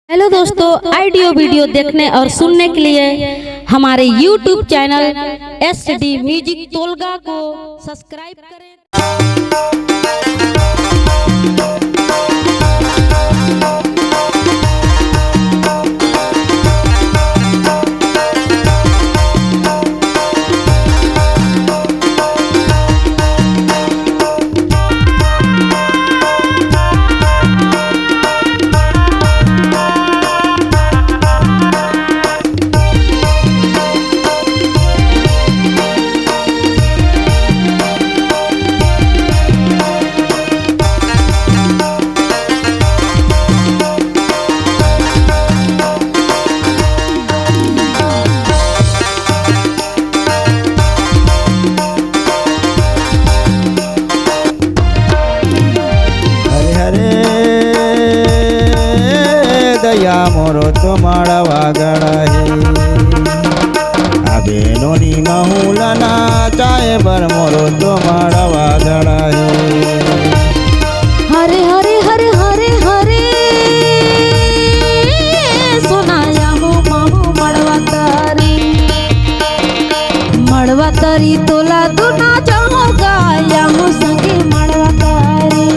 Hello दोस्तों, audio video देखने और सुनने के लिए हमारे YouTube चैनल SD म्यूजिक तोलगा को सब्सक्राइब करें। दया मोरो तो माड़वागड़ है बेनोनी महूलना चाहे बर मोरो तो माड़वागड़ है। हरे हरे हरे हरे हरे सुनाया हो माहू मड़वा तारी तोला दुना जाओ गाया हो संगे मड़वा तारी।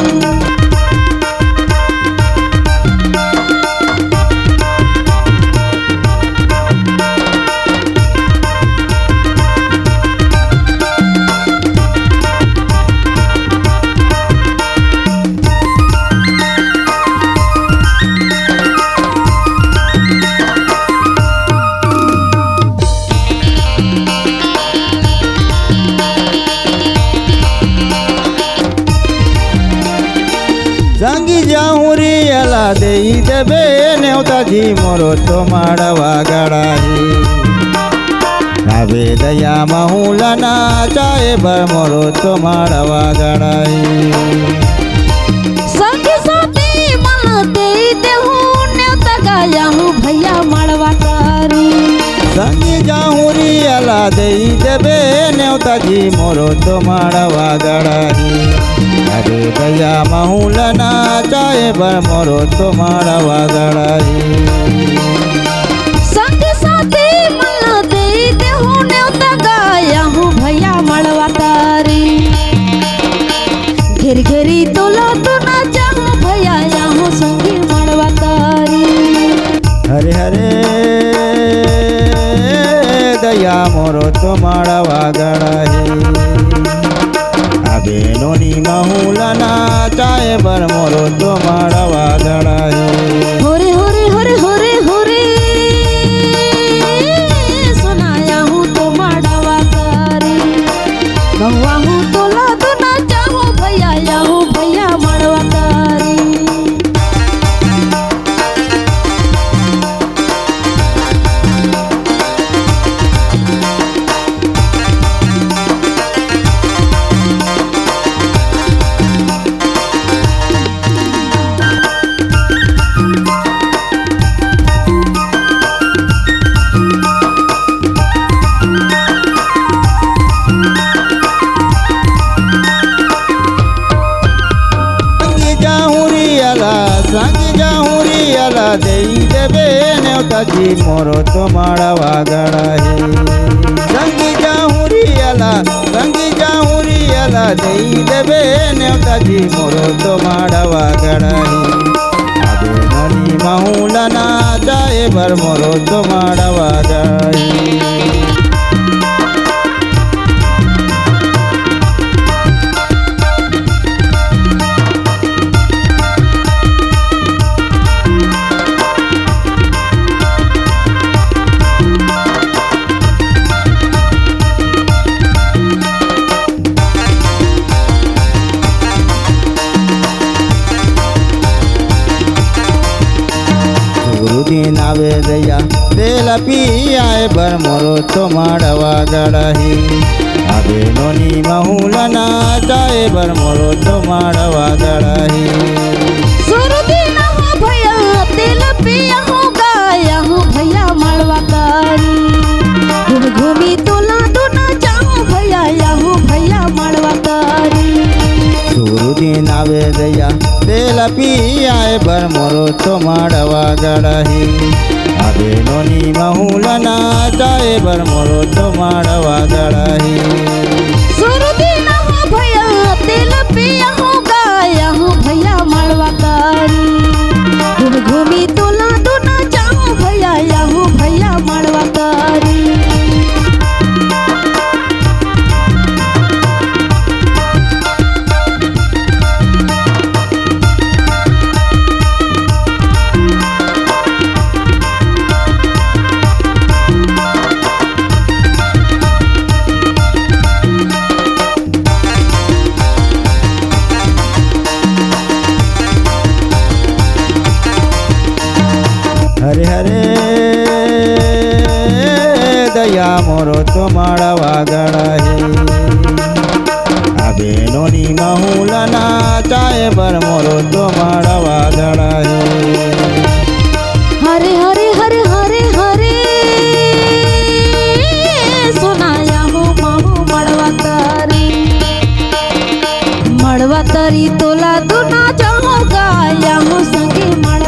संगी जाऊरी अला दे देबे नेवताजी मोरो तो माड़वागड़ है दया महूलना चाहे बर मोरो तो माड़वागड़ संगी साथी मन दे देहू नेवता गाया हूँ भैया मड़वा तारी। संगी जाऊरी अला दे देबे नेवताजी मोरो तो माड़वागड़ है दया महूलना चाहे बर मोरो तो माड़वागड़ संगी साथी मन दे देहू नेवता गाया हूँ भैया मड़वा तारी। घेरी घेरी तोला तो ना चाहूँ भैया यहाँ संगी मड़वा तारी। हरे हरे दया मोरो तो माड़वागड़ है बेनोनी महूलना चाहे बर मोरो तो माड़वागड़ है। होरे होरे होरे होरे होरे सुनाया हूँ तो मड़वा तारी। गवा हूँ तोला तो ना चाहूँ भैया यहाँ भैया मड़वा तारी। संगी जाऊरी अला दे देबे नेवताजी मोरो तो माड़वागड़ है। संगी जाऊरी अला दे देबे नेवताजी मोरो तो माड़वागड़ है बेनोनी महूलना चाहे बर मोरो तो माड़वागड़ है। दिन आवे दया बेला पियाए बर मोरो तो माड़वागड़ है बेनोनी महूलना चाहे बर मोरो तो माड़वागड़ है। सुरदीन हो भैया तेल पिया हो गाया हूँ भैया मड़वा तारी। घूम घूमी तोला दोना जाऊँ भैया यहाँ भैया मड़वा तारी। दिन आवे दया बेला पियाए बर मोरो તો માડવા ગળહી આ બેનોની મહુલના જાય બરમોરો તો માડવા ગળહી સુરતી ના હો ભૈયા તેલ પિયા હું ગાયા હું ભૈયા મળવા કરી ઘૂમી તોલા દો ના જાઉં ભૈયા હું ભૈયા મળવા કરી હરે હરે દયા મોરો તો માળવા ગળહી આ બેનોની મહુલના ચાય બર મોરો તો માળવા ગળહી હરે હરે હરે હરે હરે સોનાયા હો માહુ મળવા તરી તોલા દુના જાઉં ગાયા હું સંગે મળવા